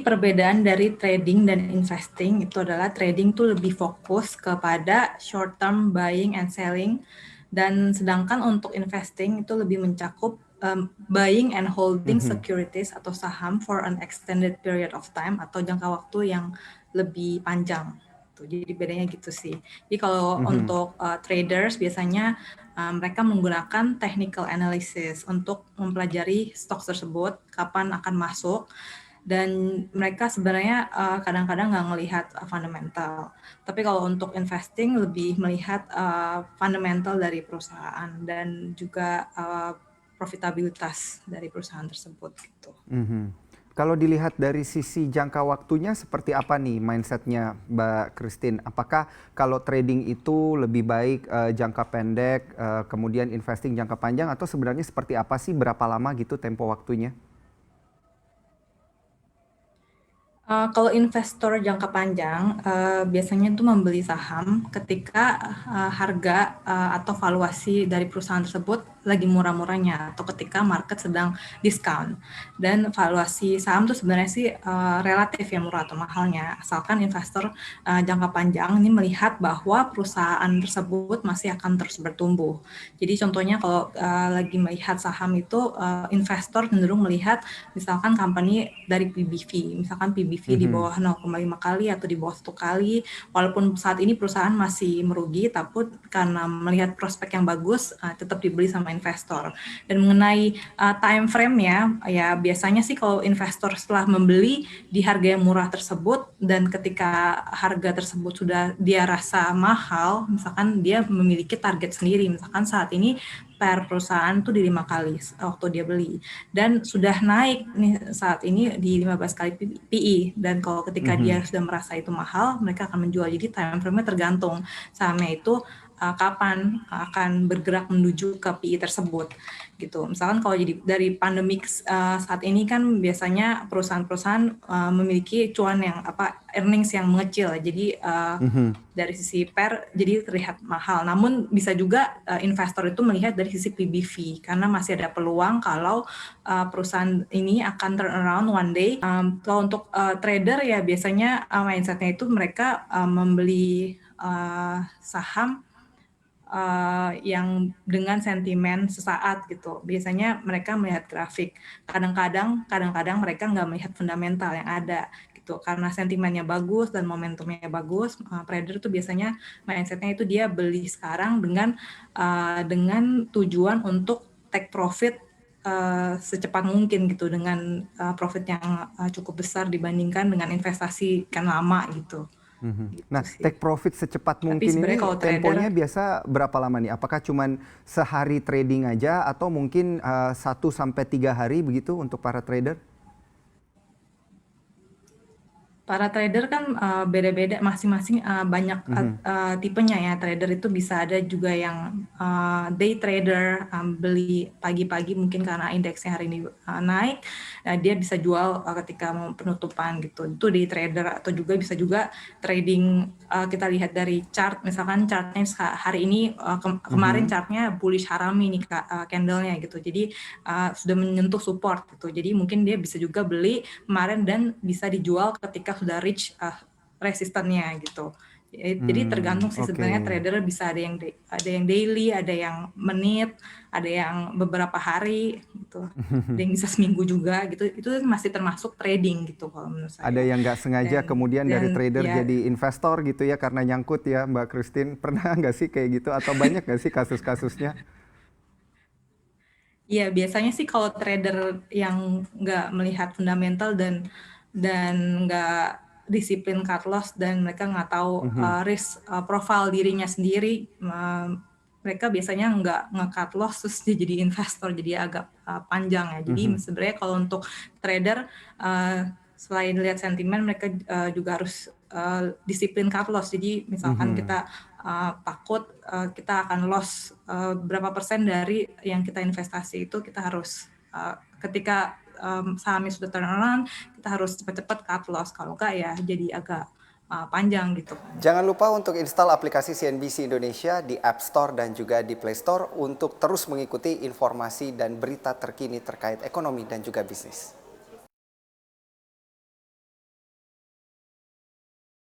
perbedaan dari trading dan investing itu adalah trading tuh lebih fokus kepada short term buying and selling, dan sedangkan untuk investing itu lebih mencakup buying and holding securities atau saham for an extended period of time atau jangka waktu yang lebih panjang. Jadi bedanya gitu sih. Jadi kalau untuk traders biasanya mereka menggunakan technical analysis untuk mempelajari stok tersebut, kapan akan masuk, dan mereka sebenarnya kadang-kadang nggak melihat fundamental. Tapi kalau untuk investing lebih melihat fundamental dari perusahaan dan juga profitabilitas dari perusahaan tersebut gitu. Kalau dilihat dari sisi jangka waktunya seperti apa nih mindsetnya Mbak Christine? Apakah kalau trading itu lebih baik jangka pendek, kemudian investing jangka panjang, atau sebenarnya seperti apa sih, berapa lama gitu tempo waktunya? Kalau investor jangka panjang, biasanya itu membeli saham ketika harga atau valuasi dari perusahaan tersebut lagi murah-murahnya atau ketika market sedang diskon. Dan valuasi saham itu sebenarnya sih relatif ya murah atau mahalnya, asalkan investor jangka panjang ini melihat bahwa perusahaan tersebut masih akan terus bertumbuh. Jadi contohnya kalau lagi melihat saham itu, investor cenderung melihat misalkan company dari PBV, misalkan PBV di bawah 0,5 kali atau di bawah 1 kali, walaupun saat ini perusahaan masih merugi, tapi karena melihat prospek yang bagus, tetap dibeli sama investor. Dan mengenai time frame-nya, ya biasanya sih kalau investor setelah membeli di harga yang murah tersebut, dan ketika harga tersebut sudah dia rasa mahal, misalkan dia memiliki target sendiri, misalkan saat ini per perusahaan tuh di 5 kali waktu dia beli, dan sudah naik nih saat ini di 15 kali PI, dan kalau ketika dia sudah merasa itu mahal, mereka akan menjual. Jadi time frame-nya tergantung sahamnya itu kapan akan bergerak menuju ke PI tersebut gitu. Misalkan kalau jadi dari pandemik saat ini kan biasanya perusahaan-perusahaan memiliki cuan yang earnings yang mengecil, jadi dari sisi PER jadi terlihat mahal. Namun bisa juga investor itu melihat dari sisi PBV, karena masih ada peluang kalau perusahaan ini akan turn around one day. Kalau untuk trader ya biasanya mindsetnya itu mereka membeli saham yang dengan sentimen sesaat gitu. Biasanya mereka melihat grafik. Kadang-kadang mereka nggak melihat fundamental yang ada gitu. Karena sentimennya bagus dan momentumnya bagus, trader itu biasanya mindsetnya itu dia beli sekarang dengan tujuan untuk take profit secepat mungkin gitu, dengan profit yang cukup besar dibandingkan dengan investasi kan lama gitu. Gitu Nah, sih. take profit secepat Tapi mungkin sebenarnya ini kalau temponya trader biasa berapa lama nih? Apakah cuman sehari trading aja atau mungkin 1 sampai 3 hari begitu untuk para trader? para trader kan beda-beda, masing-masing banyak tipenya ya. Trader itu bisa ada juga yang day trader, beli pagi-pagi mungkin karena indeksnya hari ini naik, dia bisa jual ketika mau penutupan gitu. Itu day trader. Atau juga bisa juga trading, kita lihat dari chart, misalkan chartnya hari ini kemarin chartnya bullish harami nih candlenya gitu. Jadi sudah menyentuh support gitu. Jadi mungkin dia bisa juga beli kemarin dan bisa dijual ketika sudah reach resistannya gitu. Jadi tergantung sih sebenarnya, Oke. trader bisa ada yang daily, ada yang menit, ada yang beberapa hari gitu. Ada yang bisa seminggu juga gitu. Itu masih termasuk trading gitu kalau menurut Ada saya. yang nggak sengaja kemudian dari Dan trader ya, jadi investor gitu ya karena nyangkut ya Mbak Christine. Pernah nggak sih kayak gitu? Atau banyak nggak sih kasus-kasusnya? iya, biasanya sih kalau trader yang nggak melihat fundamental dan nggak disiplin cut loss, dan mereka nggak tahu risk profile dirinya sendiri, mereka biasanya nggak nge-cut loss terus dia jadi investor, jadi agak panjang ya. Jadi sebenarnya kalau untuk trader, selain lihat sentimen, mereka juga harus disiplin cut loss. Jadi misalkan kita takut kita akan loss berapa persen dari yang kita investasi, itu kita harus ketika sahamnya sudah turn around, kita harus cepat-cepat cut loss. Kalau enggak ya jadi agak panjang gitu kan. Jangan lupa untuk install aplikasi CNBC Indonesia di App Store dan juga di Play Store untuk terus mengikuti informasi dan berita terkini terkait ekonomi dan juga bisnis.